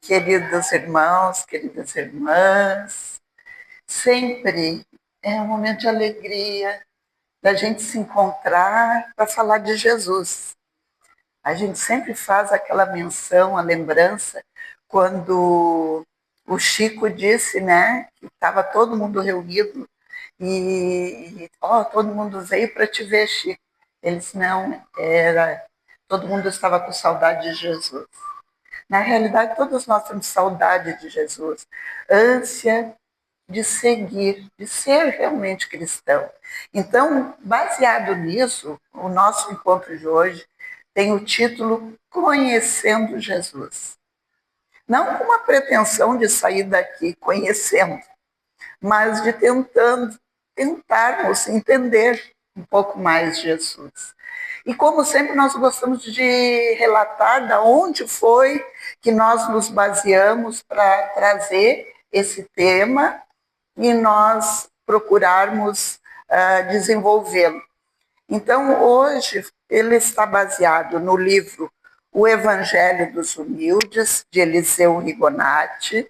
Queridos irmãos, queridas irmãs, sempre é um momento de alegria da gente se encontrar para falar de Jesus. A gente sempre faz aquela menção, a lembrança, quando o Chico disse, né, que estava todo mundo reunido e todo mundo veio para te ver, Chico. Eles não, todo mundo estava com saudade de Jesus. Na realidade, todos nós temos saudade de Jesus, ânsia de seguir, de ser realmente cristão. Então, baseado nisso, o nosso encontro de hoje tem o título Conhecendo Jesus. Não com uma pretensão de sair daqui conhecendo, mas de tentarmos entender um pouco mais Jesus. E como sempre nós gostamos de relatar da onde foi que nós nos baseamos para trazer esse tema e nós procurarmos desenvolvê-lo. Então, hoje, ele está baseado no livro O Evangelho dos Humildes, de Eliseu Rigonati.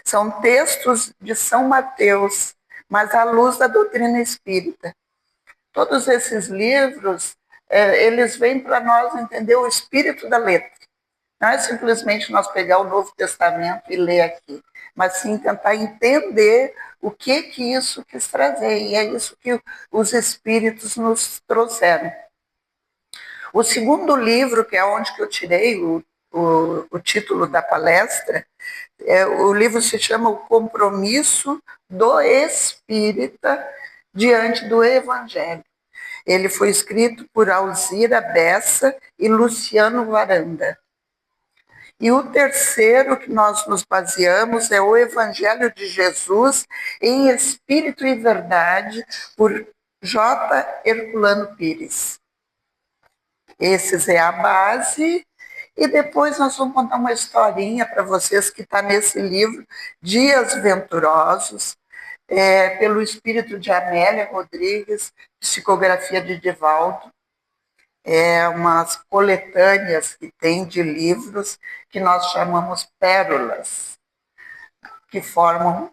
São textos de São Mateus, mas à luz da doutrina espírita. Todos esses livros, eles vêm para nós entender o espírito da letra. Não é simplesmente nós pegar o Novo Testamento e ler aqui, mas sim tentar entender o que isso quis trazer. E é isso que os espíritos nos trouxeram. O segundo livro, que é onde que eu tirei o título da palestra, o livro se chama O Compromisso do Espírita diante do Evangelho. Ele foi escrito por Alzira Bessa e Luciano Varanda. E o terceiro que nós nos baseamos é o Evangelho de Jesus em Espírito e Verdade, por J. Herculano Pires. Esses é a base, e depois nós vamos contar uma historinha para vocês que está nesse livro, Dias Venturosos, pelo espírito de Amélia Rodrigues, psicografia de Divaldo. Umas coletâneas que tem de livros que nós chamamos pérolas, que formam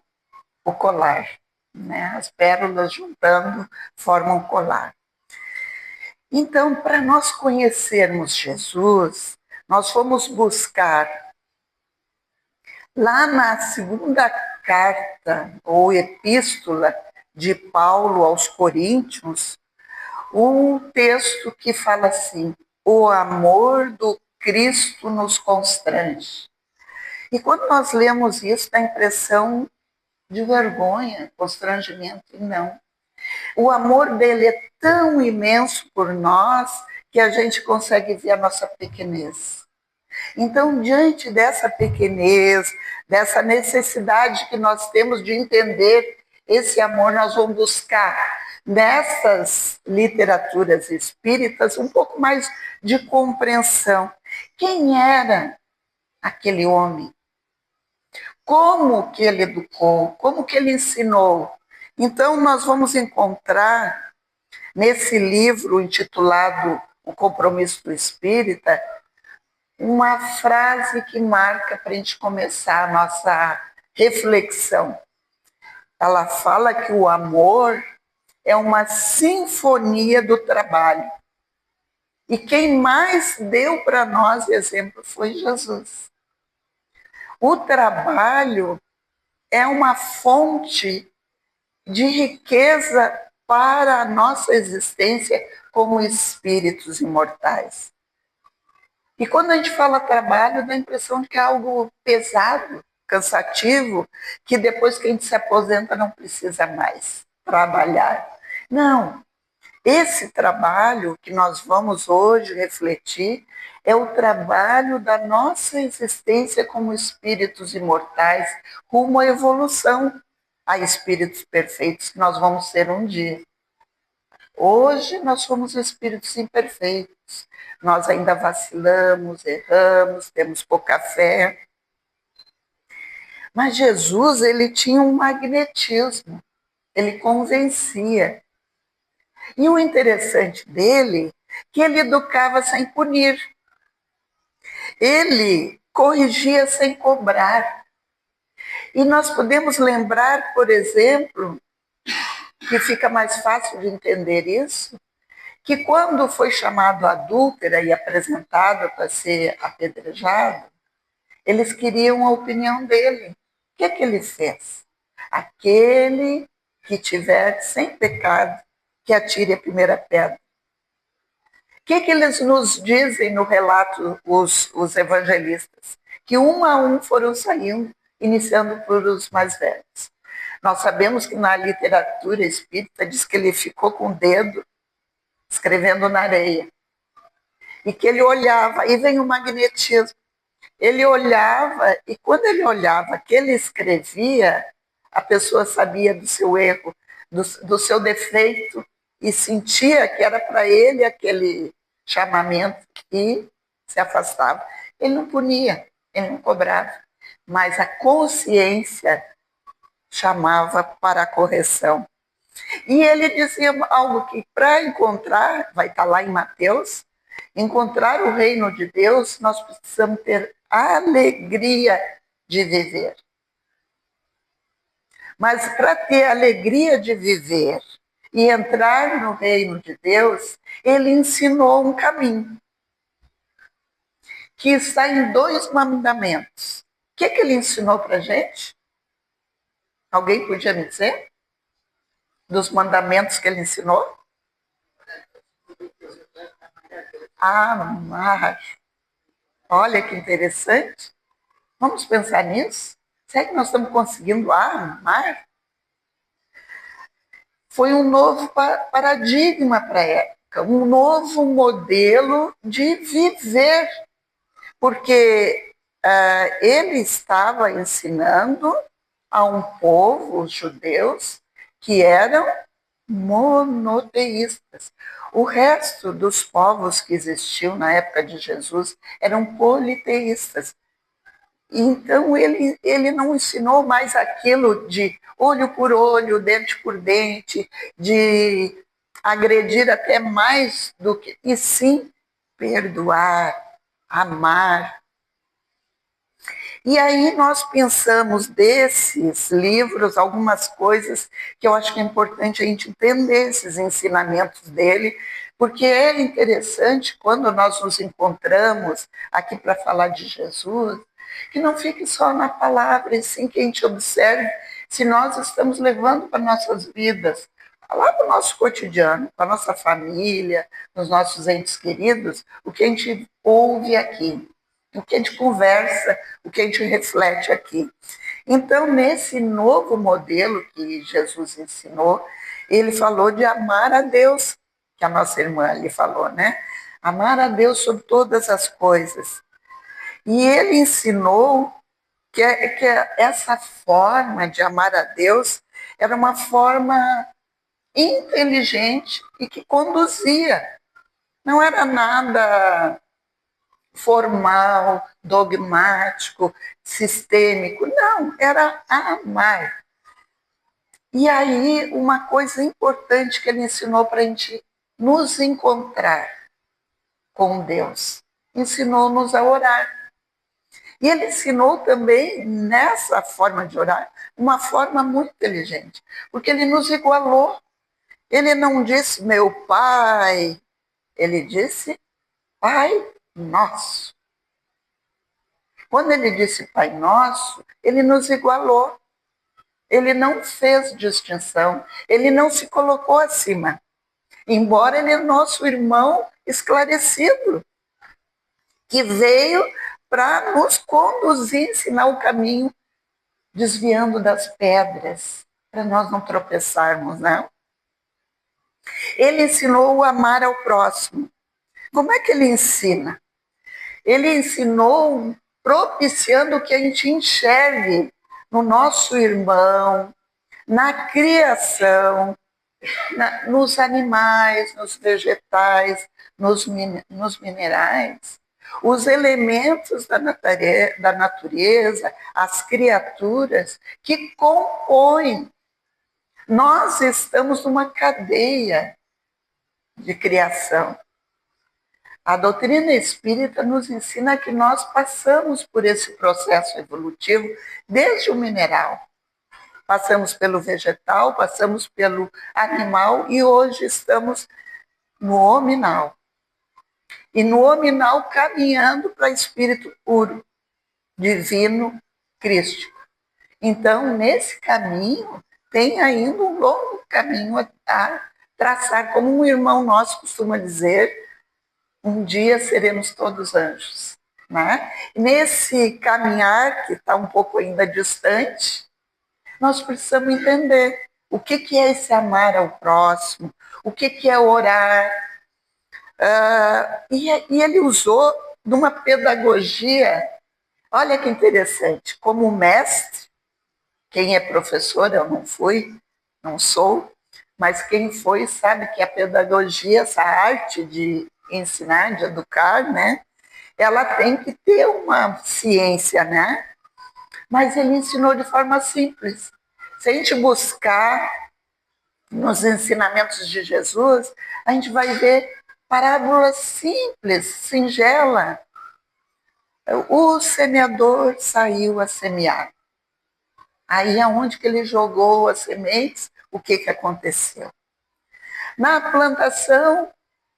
o colar. Né? As pérolas juntando formam o colar. Então, para nós conhecermos Jesus, nós fomos buscar lá na segunda carta ou epístola de Paulo aos Coríntios, um texto que fala assim: o amor do Cristo nos constrange. E quando nós lemos isso, dá a impressão de vergonha, constrangimento, e não. O amor dele é tão imenso por nós que a gente consegue ver a nossa pequenez. Então, diante dessa pequenez, dessa necessidade que nós temos de entender esse amor, nós vamos buscar nessas literaturas espíritas um pouco mais de compreensão. Quem era aquele homem? Como que ele educou? Como que ele ensinou? Então, nós vamos encontrar nesse livro intitulado O Compromisso do Espírita uma frase que marca para a gente começar a nossa reflexão. Ela fala que o amor é uma sinfonia do trabalho. E quem mais deu para nós exemplo foi Jesus. O trabalho é uma fonte de riqueza para a nossa existência como espíritos imortais. E quando a gente fala trabalho, dá a impressão de que é algo pesado, cansativo, que depois que a gente se aposenta não precisa mais trabalhar. Não. Esse trabalho que nós vamos hoje refletir é o trabalho da nossa existência como espíritos imortais, rumo à evolução a espíritos perfeitos que nós vamos ser um dia. Hoje nós somos espíritos imperfeitos, nós ainda vacilamos, erramos, temos pouca fé. Mas Jesus, ele tinha um magnetismo, ele convencia. E o interessante dele, que ele educava sem punir. Ele corrigia sem cobrar. E nós podemos lembrar, por exemplo, que fica mais fácil de entender isso, que quando foi chamado adúltera e apresentado para ser apedrejado, eles queriam a opinião dele. O que ele fez? Aquele que tiver sem pecado, que atire a primeira pedra. O que eles nos dizem no relato, os evangelistas? Que um a um foram saindo, iniciando por os mais velhos. Nós sabemos que na literatura espírita diz que ele ficou com o dedo escrevendo na areia. E que ele olhava, aí vem o magnetismo. Ele olhava, e quando ele olhava que ele escrevia, a pessoa sabia do seu erro, do seu defeito, e sentia que era para ele aquele chamamento, e se afastava. Ele não punia, ele não cobrava, mas a consciência chamava para a correção. E ele dizia algo que para encontrar, vai estar lá em Mateus, encontrar o reino de Deus, nós precisamos ter alegria de viver. Mas para ter alegria de viver e entrar no reino de Deus, ele ensinou um caminho, que está em 2 mandamentos. O que ele ensinou para a gente? Alguém podia me dizer? Dos mandamentos que ele ensinou? Amar. Olha que interessante. Vamos pensar nisso? Será que nós estamos conseguindo amar? Foi um novo paradigma para a época, um novo modelo de viver, porque ele estava ensinando a um povo, os judeus, que eram monoteístas. O resto dos povos que existiam na época de Jesus eram politeístas. Então, ele não ensinou mais aquilo de olho por olho, dente por dente, de agredir até mais do que... E sim, perdoar, amar. E aí nós pensamos desses livros algumas coisas que eu acho que é importante a gente entender esses ensinamentos dele, porque é interessante quando nós nos encontramos aqui para falar de Jesus, que não fique só na palavra, e sim que a gente observe se nós estamos levando para nossas vidas, lá para o nosso cotidiano, para a nossa família, nos nossos entes queridos, o que a gente ouve aqui, o que a gente conversa, o que a gente reflete aqui. Então, nesse novo modelo que Jesus ensinou, ele falou de amar a Deus, que a nossa irmã lhe falou, né? Amar a Deus sobre todas as coisas. E ele ensinou que essa forma de amar a Deus era uma forma inteligente e que conduzia. Não era nada formal, dogmático, sistêmico. Não, era amar. E aí, uma coisa importante que ele ensinou para a gente nos encontrar com Deus. Ensinou-nos a orar. E ele ensinou também, nessa forma de orar, uma forma muito inteligente, porque ele nos igualou. Ele não disse meu pai, ele disse Pai Nosso. Quando ele disse Pai Nosso, ele nos igualou. Ele não fez distinção, ele não se colocou acima, embora ele é nosso irmão esclarecido, que veio para nos conduzir, ensinar o caminho, desviando das pedras, para nós não tropeçarmos, não. Ele ensinou o amar ao próximo. Como é que ele ensina? Ele ensinou propiciando que a gente enxergue no nosso irmão, na criação, nos animais, nos vegetais, nos minerais, os elementos da natureza, as criaturas que compõem. Nós estamos numa cadeia de criação. A doutrina espírita nos ensina que nós passamos por esse processo evolutivo desde o mineral. Passamos pelo vegetal, passamos pelo animal e hoje estamos no hominal. E no hominal caminhando para espírito puro, divino, crístico. Então, nesse caminho, tem ainda um longo caminho a traçar. Como um irmão nosso costuma dizer, um dia seremos todos anjos. Né? Nesse caminhar, que está um pouco ainda distante, nós precisamos entender o que é esse amar ao próximo, o que é orar. E ele usou de uma pedagogia, olha que interessante, como mestre, quem é professor, eu não fui, não sou, mas quem foi sabe que a pedagogia, essa arte de ensinar, de educar, né, ela tem que ter uma ciência, né? Mas ele ensinou de forma simples. Se a gente buscar nos ensinamentos de Jesus, a gente vai ver parábolas simples, singela. O semeador saiu a semear. Aí aonde que ele jogou as sementes, o que aconteceu? Na plantação,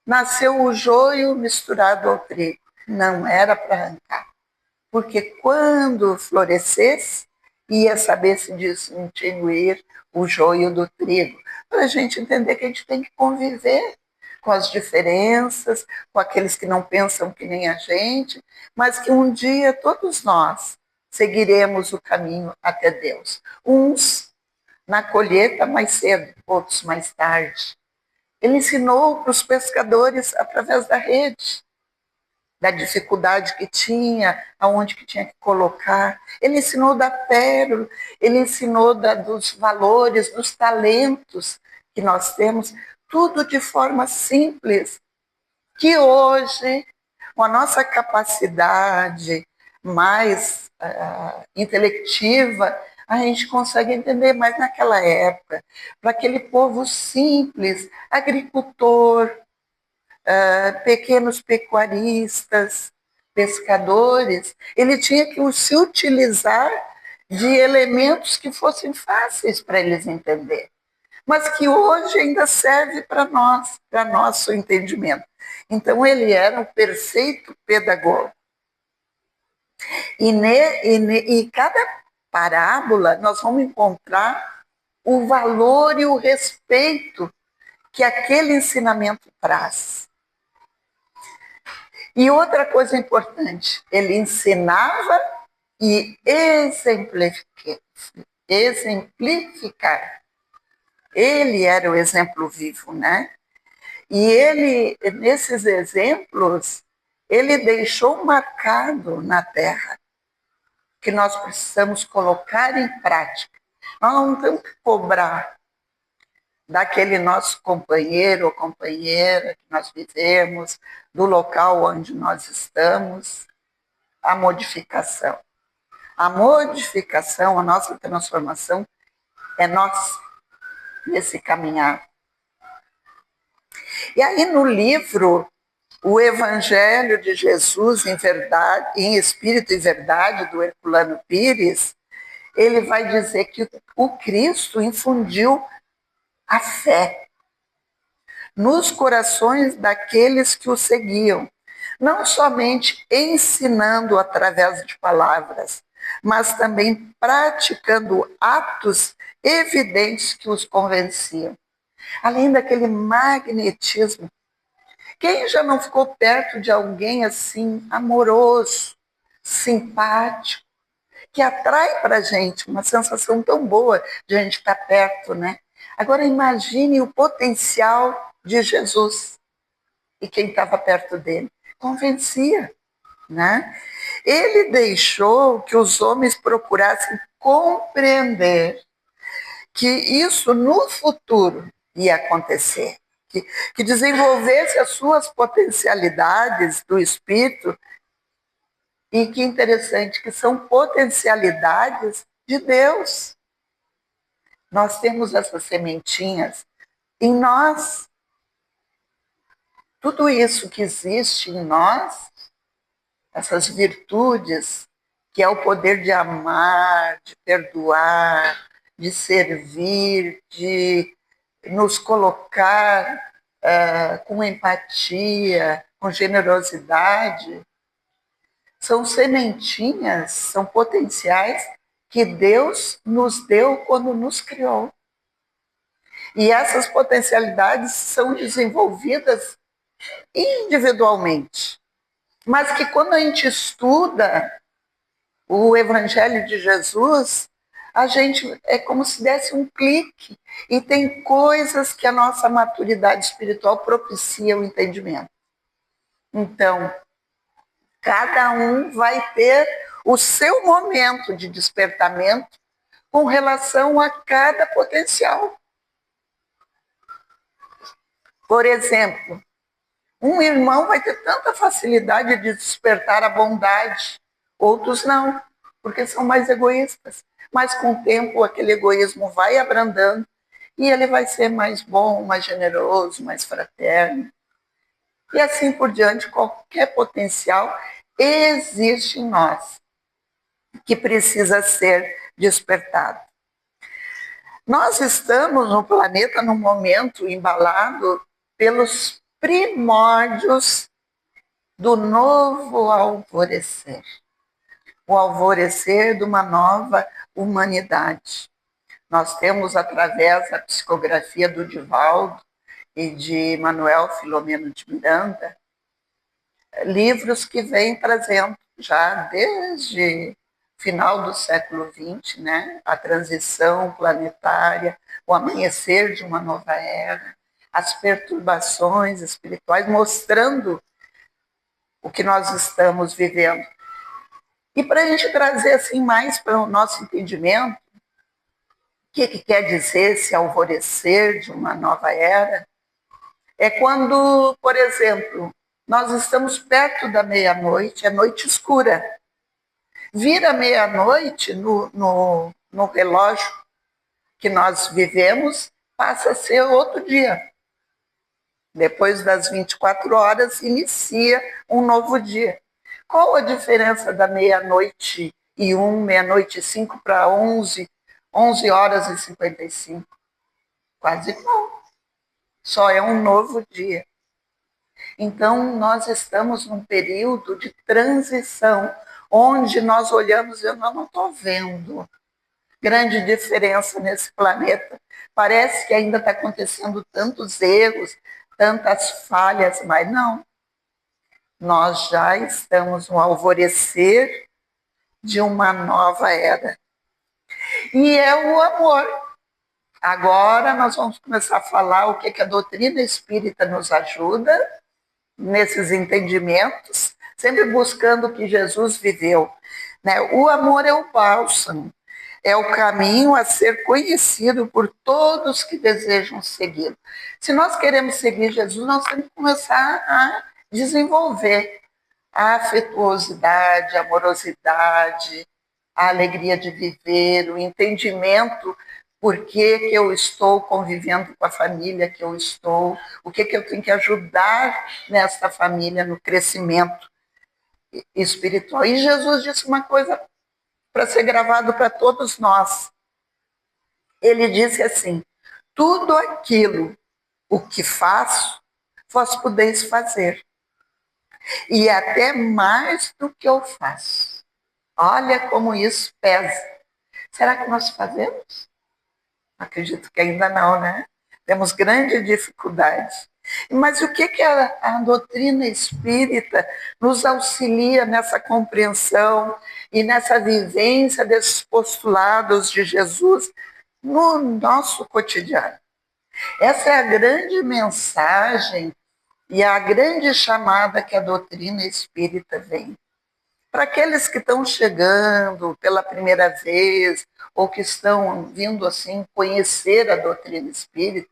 nasceu o joio misturado ao trigo. Não era para arrancar. Porque quando florescesse, ia saber se distinguir o joio do trigo. Para a gente entender que a gente tem que conviver com as diferenças, com aqueles que não pensam que nem a gente, mas que um dia todos nós seguiremos o caminho até Deus. Uns na colheita mais cedo, outros mais tarde. Ele ensinou para os pescadores através da rede, da dificuldade que tinha, aonde que tinha que colocar. Ele ensinou da pérola, ele ensinou dos valores, dos talentos que nós temos, tudo de forma simples, que hoje, com a nossa capacidade mais intelectiva, a gente consegue entender, mas naquela época, para aquele povo simples, agricultor, pequenos pecuaristas, pescadores, ele tinha que se utilizar de elementos que fossem fáceis para eles entender, mas que hoje ainda serve para nós, para nosso entendimento. Então, ele era um perfeito pedagogo. E cada parábola nós vamos encontrar o valor e o respeito que aquele ensinamento traz. E outra coisa importante, ele ensinava e exemplificar. Ele era o exemplo vivo, né? E ele, nesses exemplos, ele deixou marcado na Terra que nós precisamos colocar em prática. Nós não temos que cobrar daquele nosso companheiro ou companheira que nós vivemos, do local onde nós estamos, a modificação. A modificação, a nossa transformação é nossa, nesse caminhar. E aí no livro, o Evangelho de Jesus em verdade, em Espírito e Verdade, do Herculano Pires, ele vai dizer que o Cristo infundiu a fé nos corações daqueles que o seguiam, não somente ensinando através de palavras, mas também praticando atos evidentes que os convenciam. Além daquele magnetismo, quem já não ficou perto de alguém assim, amoroso, simpático, que atrai para a gente uma sensação tão boa de a gente estar perto, né? Agora imagine o potencial de Jesus e quem estava perto dele. Convencia, né? Ele deixou que os homens procurassem compreender que isso no futuro ia acontecer, que desenvolvesse as suas potencialidades do espírito, e que interessante, que são potencialidades de Deus. Nós temos essas sementinhas em nós. tudo isso que existe em nós, essas virtudes, que é o poder de amar, de perdoar, de servir, de nos colocar com empatia, com generosidade, são sementinhas, são potenciais que Deus nos deu quando nos criou. E essas potencialidades são desenvolvidas individualmente, mas que quando a gente estuda o Evangelho de Jesus, a gente é como se desse um clique e tem coisas que a nossa maturidade espiritual propicia o entendimento. Então, cada um vai ter o seu momento de despertamento com relação a cada potencial. Por exemplo, um irmão vai ter tanta facilidade de despertar a bondade, outros não, porque são mais egoístas. Mas com o tempo aquele egoísmo vai abrandando e ele vai ser mais bom, mais generoso, mais fraterno. E assim por diante, qualquer potencial existe em nós que precisa ser despertado. Nós estamos no planeta num momento embalado pelos primórdios do novo alvorecer. O alvorecer de uma nova humanidade. Nós temos, através da psicografia do Divaldo e de Manuel Filomeno de Miranda, livros que vêm trazendo já desde final do século XX, né? A transição planetária, o amanhecer de uma nova era, as perturbações espirituais, mostrando o que nós estamos vivendo. E para a gente trazer assim mais para o nosso entendimento, o que quer dizer esse alvorecer de uma nova era, é quando, por exemplo, nós estamos perto da meia-noite, é noite escura. Vira meia-noite no relógio que nós vivemos, passa a ser outro dia. Depois das 24 horas, inicia um novo dia. Qual a diferença da meia-noite e 1, meia-noite e 5 para 11, 11 horas e 55? Quase não. Só é um novo dia. Então, nós estamos num período de transição, onde nós olhamos e eu não estou vendo grande diferença nesse planeta. Parece que ainda está acontecendo tantos erros, tantas falhas, mas não. Nós já estamos no alvorecer de uma nova era. E é o amor. Agora nós vamos começar a falar o que a doutrina espírita nos ajuda nesses entendimentos, sempre buscando o que Jesus viveu. Né? O amor é o bálsamo, é o caminho a ser conhecido por todos que desejam segui-lo. Se nós queremos seguir Jesus, nós temos que começar a desenvolver a afetuosidade, a amorosidade, a alegria de viver, o entendimento por que eu estou convivendo com a família que eu estou, o que eu tenho que ajudar nessa família no crescimento espiritual. E Jesus disse uma coisa para ser gravado para todos nós. Ele disse assim: tudo aquilo o que faço, vós podeis fazer. E até mais do que eu faço. Olha como isso pesa. Será que nós fazemos? Acredito que ainda não, né? Temos grande dificuldade. Mas o que a doutrina espírita nos auxilia nessa compreensão e nessa vivência desses postulados de Jesus no nosso cotidiano? Essa é a grande mensagem e a grande chamada que a doutrina espírita vem. Para aqueles que estão chegando pela primeira vez ou que estão vindo assim conhecer a doutrina espírita,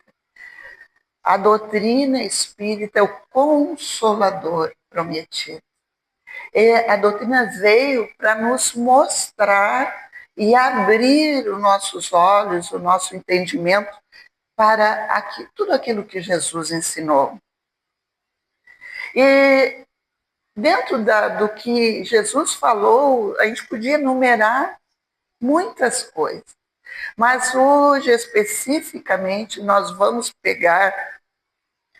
a doutrina espírita é o consolador prometido. E a doutrina veio para nos mostrar e abrir os nossos olhos, o nosso entendimento para tudo aquilo que Jesus ensinou. E dentro do que Jesus falou, a gente podia enumerar muitas coisas. Mas hoje, especificamente, nós vamos pegar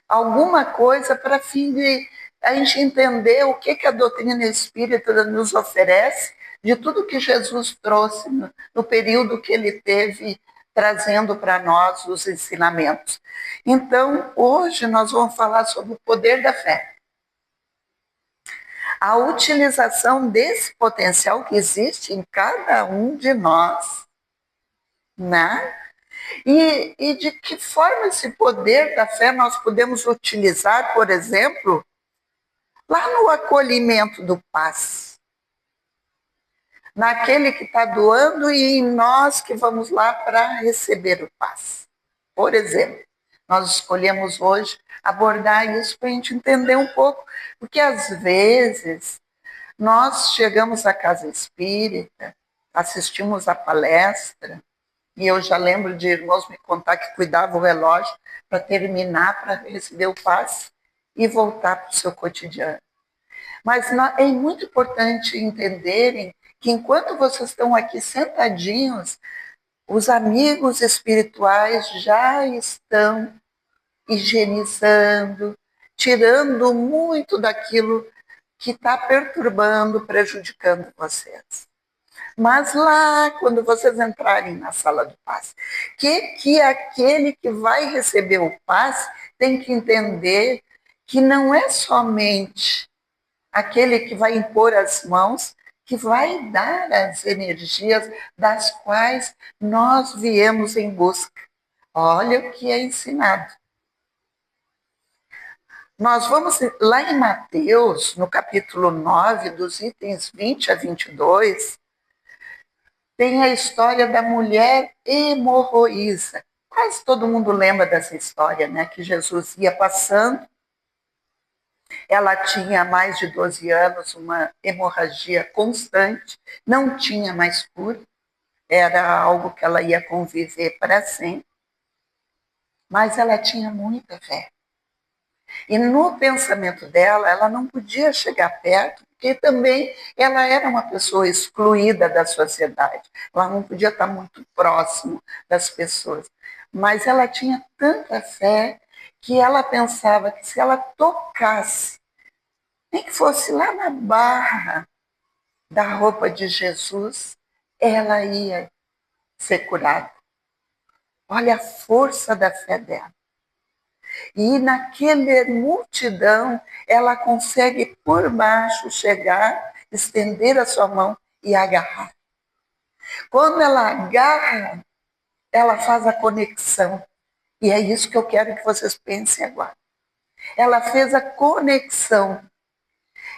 alguma coisa para fim de a gente entender o que a doutrina espírita nos oferece de tudo que Jesus trouxe no período que ele teve trazendo para nós os ensinamentos. Então, hoje nós vamos falar sobre o poder da fé. A utilização desse potencial que existe em cada um de nós, né? E de que forma esse poder da fé nós podemos utilizar, por exemplo, lá no acolhimento do passe, naquele que está doando e em nós que vamos lá para receber o passe. Por exemplo, nós escolhemos hoje abordar isso para a gente entender um pouco, porque às vezes nós chegamos à casa espírita, assistimos a palestra, e eu já lembro de irmãos me contar que cuidavam o relógio para terminar, para receber o passe e voltar para o seu cotidiano. Mas é muito importante entenderem que enquanto vocês estão aqui sentadinhos, os amigos espirituais já estão higienizando, tirando muito daquilo que está perturbando, prejudicando vocês. Mas lá, quando vocês entrarem na sala do passe, que aquele que vai receber o passe tem que entender que não é somente aquele que vai impor as mãos que vai dar as energias das quais nós viemos em busca. Olha o que é ensinado. Nós vamos lá em Mateus, no capítulo 9, dos itens 20 a 22, tem a história da mulher hemorroísa. Quase todo mundo lembra dessa história, né? Que Jesus ia passando, ela tinha mais de 12 anos, uma hemorragia constante, não tinha mais cura, era algo que ela ia conviver para sempre, mas ela tinha muita fé. E no pensamento dela, ela não podia chegar perto, porque também ela era uma pessoa excluída da sociedade. Ela não podia estar muito próximo das pessoas. Mas ela tinha tanta fé que ela pensava que se ela tocasse, nem que fosse lá na barra da roupa de Jesus, ela ia ser curada. Olha a força da fé dela. E naquela multidão, ela consegue por baixo chegar, estender a sua mão e agarrar. Quando ela agarra, ela faz a conexão. E é isso que eu quero que vocês pensem agora. Ela fez a conexão.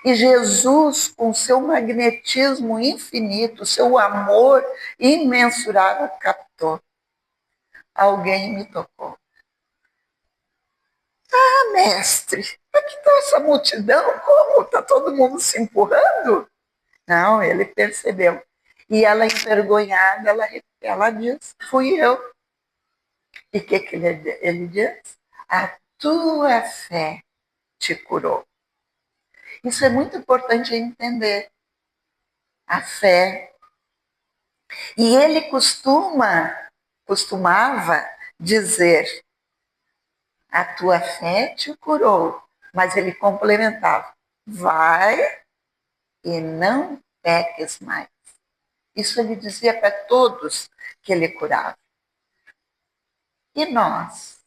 E Jesus, com seu magnetismo infinito, seu amor imensurável, captou. Alguém me tocou. Ah, mestre, aqui está essa multidão, como? Está todo mundo se empurrando? Não, ele percebeu. E ela, envergonhada, ela diz, fui eu. E o que ele diz? A tua fé te curou. Isso é muito importante entender. A fé. E ele costumava dizer, a tua fé te curou. Mas ele complementava, vai e não peques mais. Isso ele dizia para todos que ele curava. E nós?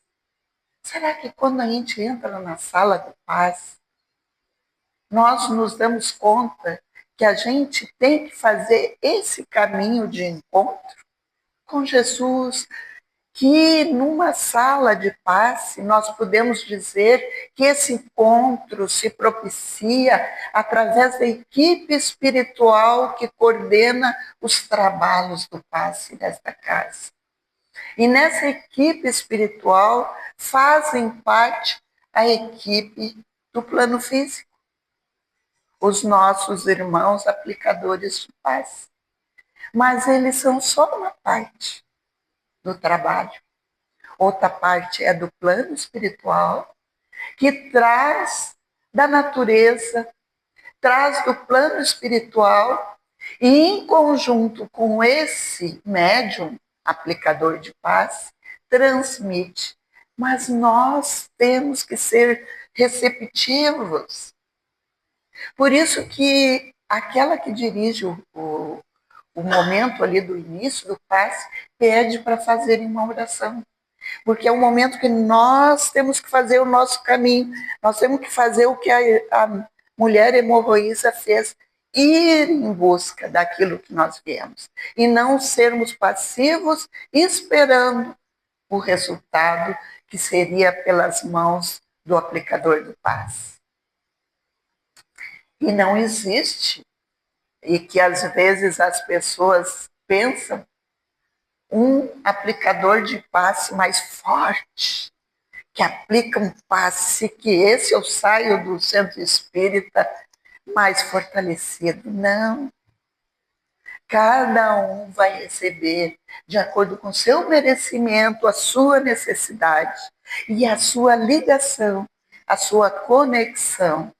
Será que quando a gente entra na sala do passe, nós nos damos conta que a gente tem que fazer esse caminho de encontro com Jesus, que numa sala de passe nós podemos dizer que esse encontro se propicia através da equipe espiritual que coordena os trabalhos do passe desta casa. E nessa equipe espiritual fazem parte a equipe do plano físico, os nossos irmãos aplicadores de passe. Mas eles são só uma parte do trabalho. Outra parte é do plano espiritual, que traz da natureza, traz do plano espiritual e, em conjunto com esse médium, aplicador de paz, transmite. Mas nós temos que ser receptivos. Por isso que aquela que dirige o momento ali do início do passe pede para fazerem uma oração. Porque é o momento que nós temos que fazer o nosso caminho, nós temos que fazer o que a mulher hemorroísa fez, ir em busca daquilo que nós viemos, e não sermos passivos esperando o resultado que seria pelas mãos do aplicador do passe. E não existe, e que às vezes as pessoas pensam, um aplicador de passe mais forte, que aplica um passe, que esse eu saio do centro espírita mais fortalecido. Não. Cada um vai receber de acordo com o seu merecimento, a sua necessidade e a sua ligação, a sua conexão.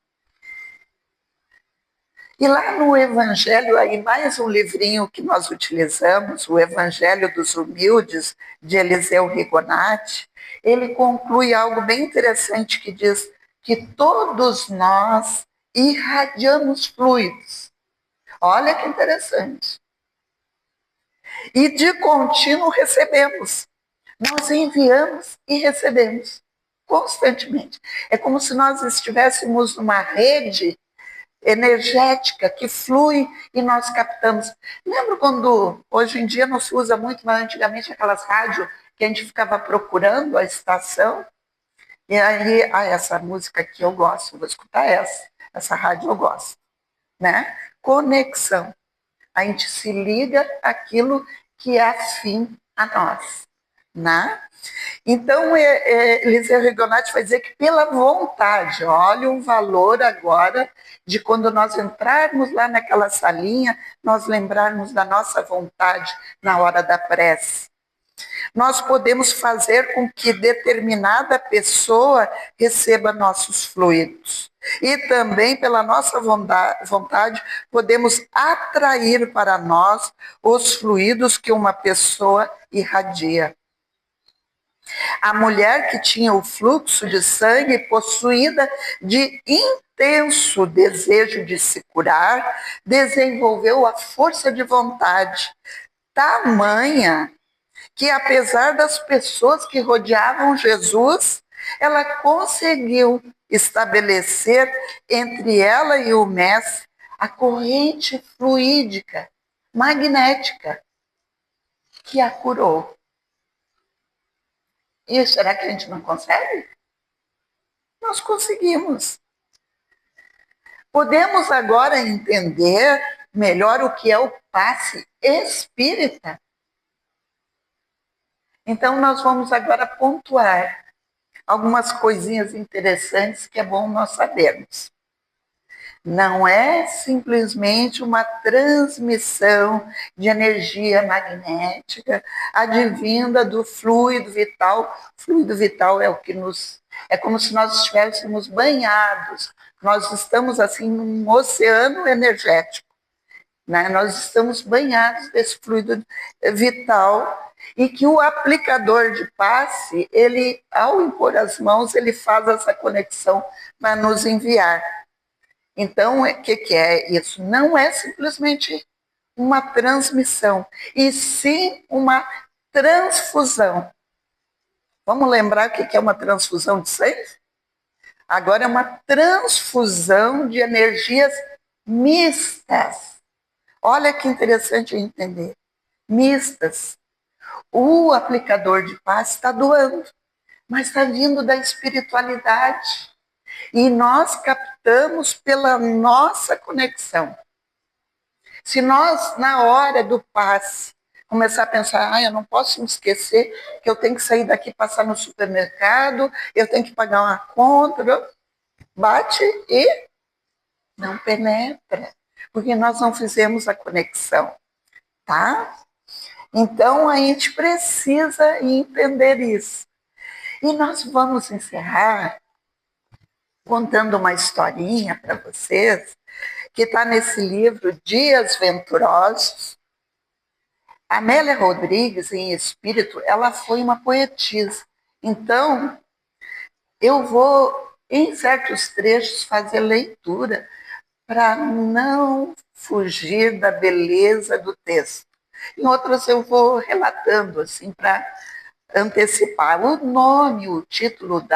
E lá no Evangelho, aí mais um livrinho que nós utilizamos, o Evangelho dos Humildes, de Eliseu Rigonati, ele conclui algo bem interessante que diz que todos nós irradiamos fluidos. Olha que interessante. E de contínuo recebemos. Nós enviamos e recebemos constantemente. É como se nós estivéssemos numa rede energética que flui e nós captamos. Lembra quando, hoje em dia não se usa muito, mas antigamente aquelas rádios que a gente ficava procurando a estação, e aí, essa música aqui eu gosto, vou escutar essa rádio eu gosto, né? Conexão. A gente se liga àquilo que é afim a nós, né? Então, Eliseu Rigonati vai dizer que pela vontade, olha o valor agora de quando nós entrarmos lá naquela salinha, nós lembrarmos da nossa vontade na hora da prece. Nós podemos fazer com que determinada pessoa receba nossos fluidos. E também, pela nossa vontade, podemos atrair para nós os fluidos que uma pessoa irradia. A mulher que tinha o fluxo de sangue possuída de intenso desejo de se curar, desenvolveu a força de vontade tamanha que, apesar das pessoas que rodeavam Jesus, ela conseguiu estabelecer entre ela e o mestre a corrente fluídica, magnética, que a curou. E será que a gente não consegue? Nós conseguimos. Podemos agora entender melhor o que é o passe espírita. Então, nós vamos agora pontuar algumas coisinhas interessantes que é bom nós sabermos. Não é simplesmente uma transmissão de energia magnética advinda do fluido vital. O fluido vital é o que nos... É como se nós estivéssemos banhados. Nós estamos, assim, num oceano energético, né? Nós estamos banhados desse fluido vital e que o aplicador de passe, ele, ao impor as mãos, ele faz essa conexão para nos enviar. Então, o que é isso? Não é simplesmente uma transmissão, e sim uma transfusão. Vamos lembrar o que é uma transfusão de sangue? Agora é uma transfusão de energias mistas. Olha que interessante entender. Mistas. O aplicador de passe está doando, mas está vindo da espiritualidade. E nós captamos pela nossa conexão. Se nós, na hora do passe, começar a pensar, eu não posso me esquecer que eu tenho que sair daqui, passar no supermercado, eu tenho que pagar uma conta, bate e não penetra, porque nós não fizemos a conexão, tá? Então, a gente precisa entender isso. E nós vamos encerrar contando uma historinha para vocês, que está nesse livro Dias Venturosos. Amélia Rodrigues, em espírito, ela foi uma poetisa. Então, eu vou, em certos trechos, fazer leitura para não fugir da beleza do texto. Em outras, eu vou relatando, assim, para antecipar. O nome, o título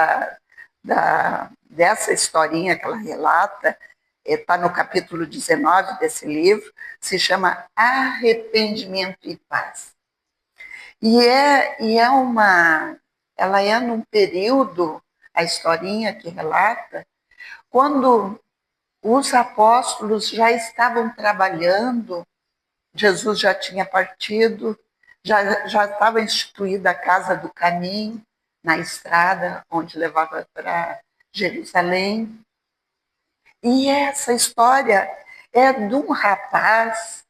dessa historinha que ela relata, está no capítulo 19 desse livro, se chama Arrependimento e Paz. Ela é num período, a historinha que relata, quando os apóstolos já estavam trabalhando, Jesus já tinha partido, já estava instituída a Casa do Caminho, na estrada onde levava para Jerusalém. E essa história é de um rapaz,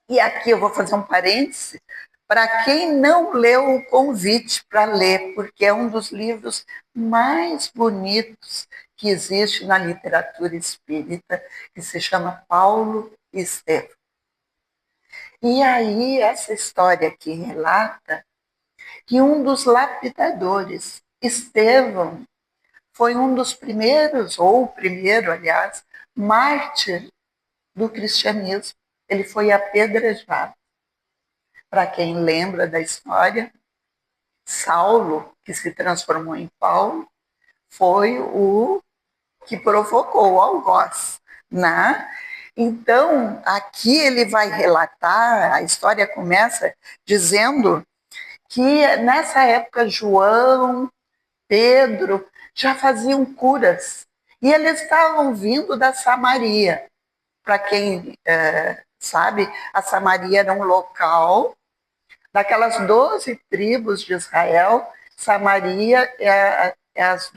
e aqui eu vou fazer um parêntese, para quem não leu o convite para ler, porque é um dos livros mais bonitos que existe na literatura espírita, que se chama Paulo e Estevão. E aí, essa história aqui relata que um dos lapidadores, Estevão, foi um dos primeiros, ou o primeiro, aliás, mártir do cristianismo. Ele foi apedrejado. Para quem lembra da história, Saulo, que se transformou em Paulo, foi o que provocou o algoz, né? Então, aqui ele vai relatar, a história começa dizendo que nessa época João, Pedro já faziam curas e eles estavam vindo da Samaria. Para quem sabe, a Samaria era um local daquelas 12 tribos de Israel. Samaria é as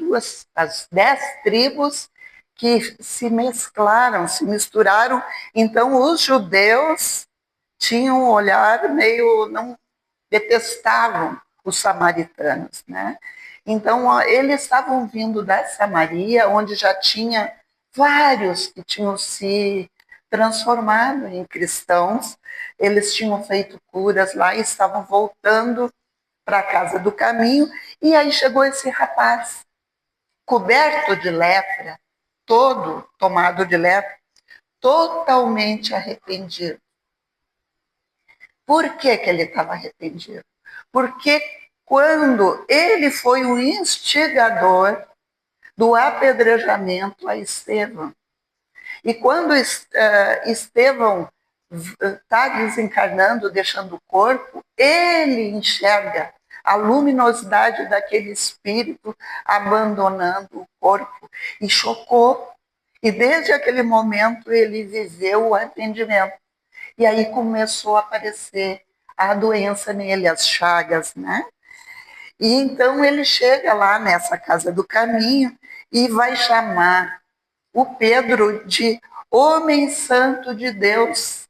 10 tribos que se mesclaram, se misturaram. Então, os judeus tinham um olhar meio, não detestavam os samaritanos, né? Então, eles estavam vindo da Samaria, onde já tinha vários que tinham se transformado em cristãos, eles tinham feito curas lá e estavam voltando para a Casa do Caminho, e aí chegou esse rapaz, coberto de lepra, todo tomado de lepra, totalmente arrependido. Por que ele estava arrependido? Porque quando ele foi o instigador do apedrejamento a Estevão, e quando Estevão está desencarnando, deixando o corpo, ele enxerga a luminosidade daquele espírito abandonando o corpo e chocou. E desde aquele momento ele viveu o arrependimento. E aí começou a aparecer a doença nele, as chagas, né? E então ele chega lá nessa Casa do Caminho e vai chamar o Pedro de homem santo de Deus.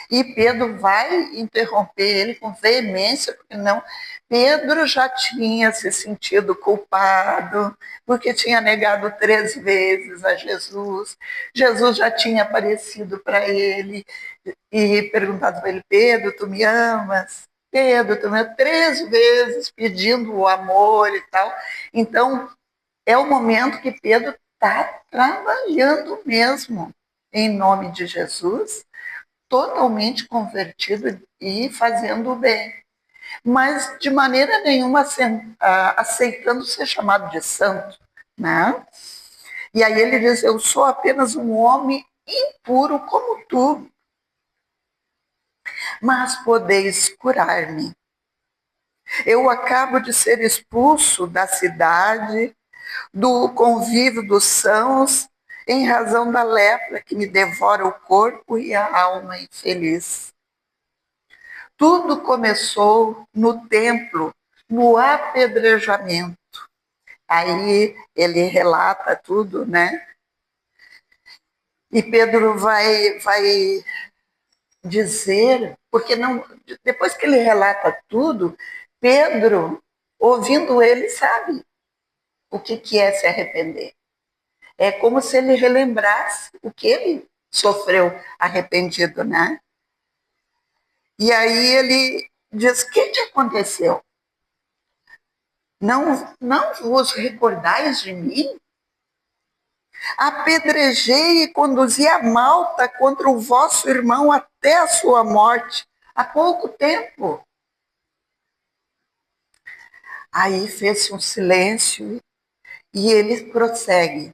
E Pedro vai interromper ele com veemência, porque não. Pedro já tinha se sentido culpado, porque tinha negado 3 vezes a Jesus. Jesus já tinha aparecido para ele e perguntado para ele: Pedro, tu me amas? Pedro, tu me amas? 3 vezes pedindo o amor e tal. Então, é o momento que Pedro está trabalhando mesmo em nome de Jesus, totalmente convertido e fazendo o bem, mas de maneira nenhuma aceitando ser chamado de santo, né? E aí ele diz: eu sou apenas um homem impuro como tu, mas podeis curar-me. Eu acabo de ser expulso da cidade, do convívio dos sãos, em razão da lepra que me devora o corpo e a alma infeliz. Tudo começou no templo, no apedrejamento. Aí ele relata tudo, né? E Pedro vai dizer, porque não, depois que ele relata tudo, Pedro, ouvindo ele, sabe O que é se arrepender? É como se ele relembrasse o que ele sofreu arrependido, né? E aí ele diz: o que te aconteceu? Não vos recordais de mim? Apedrejei e conduzi a Malta contra o vosso irmão até a sua morte, há pouco tempo. Aí fez-se um silêncio e ele prossegue.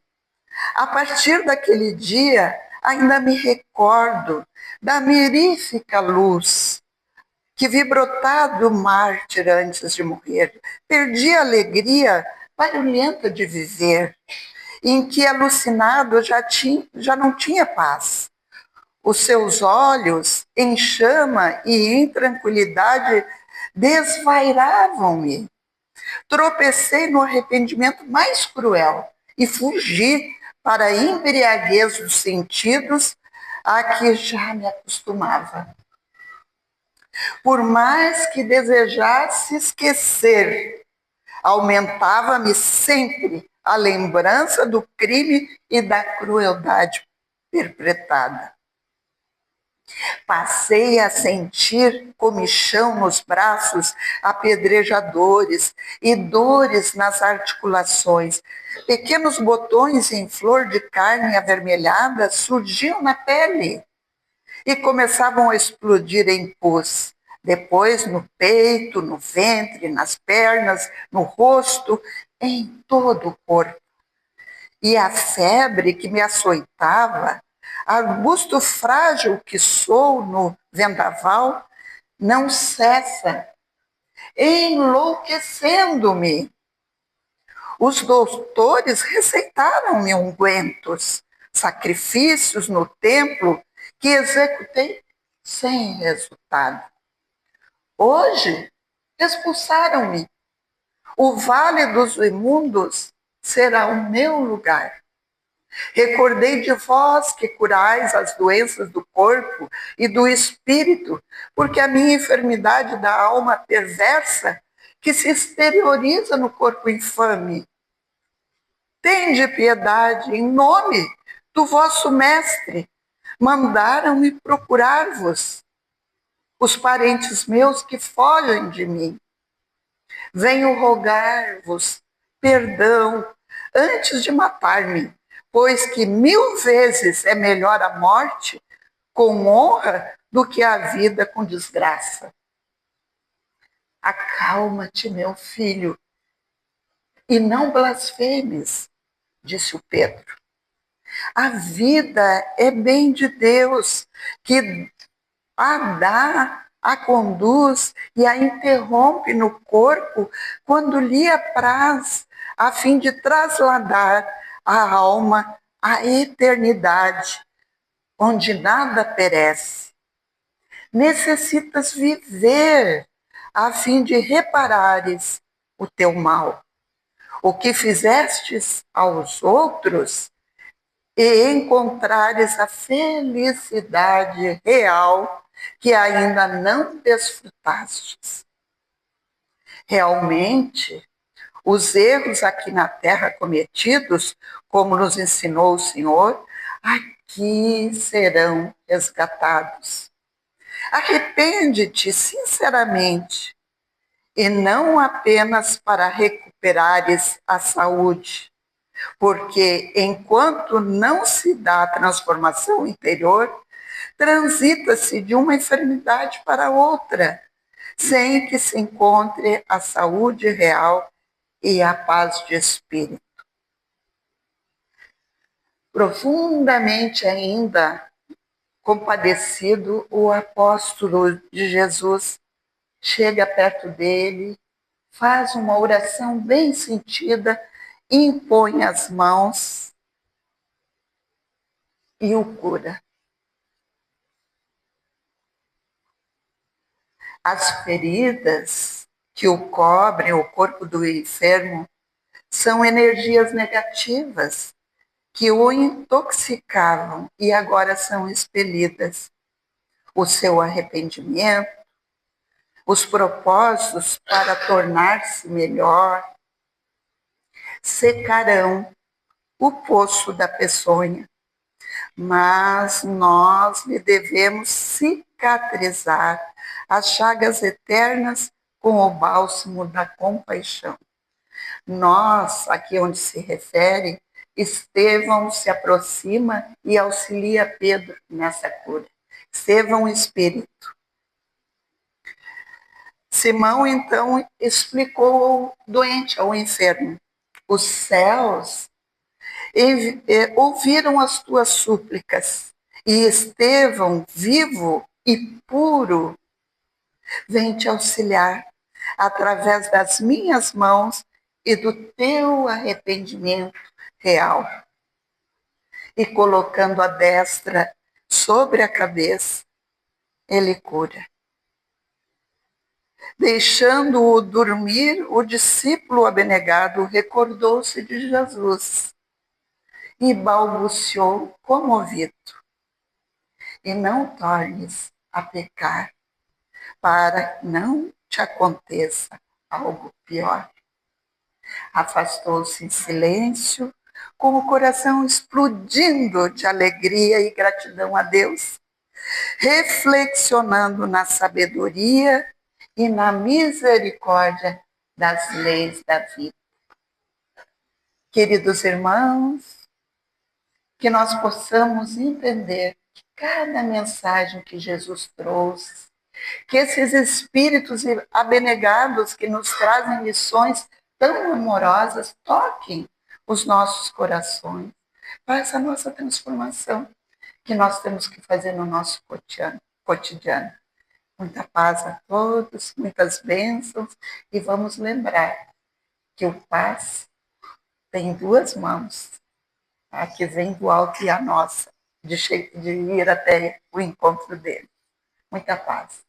A partir daquele dia, ainda me recordo da mirífica luz que vi brotar do mártir antes de morrer. Perdi a alegria barulhenta de viver, em que alucinado já não tinha paz. Os seus olhos, em chama e em tranquilidade, desvairavam-me. Tropecei no arrependimento mais cruel e fugi para a embriaguez dos sentidos a que já me acostumava. Por mais que desejasse esquecer, aumentava-me sempre a lembrança do crime e da crueldade perpetrada. Passei a sentir comichão nos braços apedrejadores e dores nas articulações. Pequenos botões em flor de carne avermelhada surgiam na pele e começavam a explodir em pus. Depois no peito, no ventre, nas pernas, no rosto, em todo o corpo. E a febre que me açoitava, arbusto frágil que sou no vendaval, não cessa, enlouquecendo-me. Os doutores receitaram-me ungüentos, sacrifícios no templo que executei sem resultado. Hoje, expulsaram-me. O vale dos imundos será o meu lugar. Recordei de vós que curais as doenças do corpo e do espírito, porque a minha enfermidade da alma perversa, que se exterioriza no corpo infame. Tende piedade em nome do vosso mestre. Mandaram-me procurar-vos, os parentes meus que fogem de mim. Venho rogar-vos perdão antes de matar-me, pois que 1000 vezes é melhor a morte com honra do que a vida com desgraça. Acalma-te, meu filho, e não blasfemes, disse o Pedro. A vida é bem de Deus, que a dá, a conduz e a interrompe no corpo quando lhe apraz, a fim de trasladar a alma à eternidade, onde nada perece. Necessitas viver a fim de reparares o teu mal. O que fizestes aos outros e encontrares a felicidade real que ainda não desfrutastes. Realmente, os erros aqui na terra cometidos, como nos ensinou o Senhor, aqui serão resgatados. Arrepende-te sinceramente, e não apenas para recuperares a saúde, porque enquanto não se dá a transformação interior, transita-se de uma enfermidade para outra, sem que se encontre a saúde real e a paz de espírito. Profundamente ainda compadecido, o apóstolo de Jesus chega perto dele, faz uma oração bem sentida, impõe as mãos e o cura. As feridas que o cobrem, o corpo do enfermo, são energias negativas que o intoxicavam e agora são expelidas. O seu arrependimento, os propósitos para tornar-se melhor, secarão o poço da peçonha, mas nós lhe devemos cicatrizar as chagas eternas com o bálsamo da compaixão. Nós, aqui onde se refere, Estevão se aproxima e auxilia Pedro nessa cura. Estevão, espírito. Simão, então, explicou ao doente, ao enfermo: os céus ouviram as tuas súplicas, e Estevão, vivo e puro, vem te auxiliar através das minhas mãos e do teu arrependimento real. E colocando a destra sobre a cabeça, ele cura. Deixando-o dormir, o discípulo abnegado recordou-se de Jesus e balbuciou comovido: e não tornes a pecar, para que não te aconteça algo pior. Afastou-se em silêncio, com o coração explodindo de alegria e gratidão a Deus, reflexionando na sabedoria e na misericórdia das leis da vida. Queridos irmãos, que nós possamos entender que cada mensagem que Jesus trouxe, que esses espíritos abnegados que nos trazem lições tão amorosas toquem os nossos corações para essa nossa transformação que nós temos que fazer no nosso cotidiano. Muita paz a todos, muitas bênçãos, e vamos lembrar que o paz tem duas mãos, a que vem do alto e a nossa, de ir até o encontro dele. Muita paz.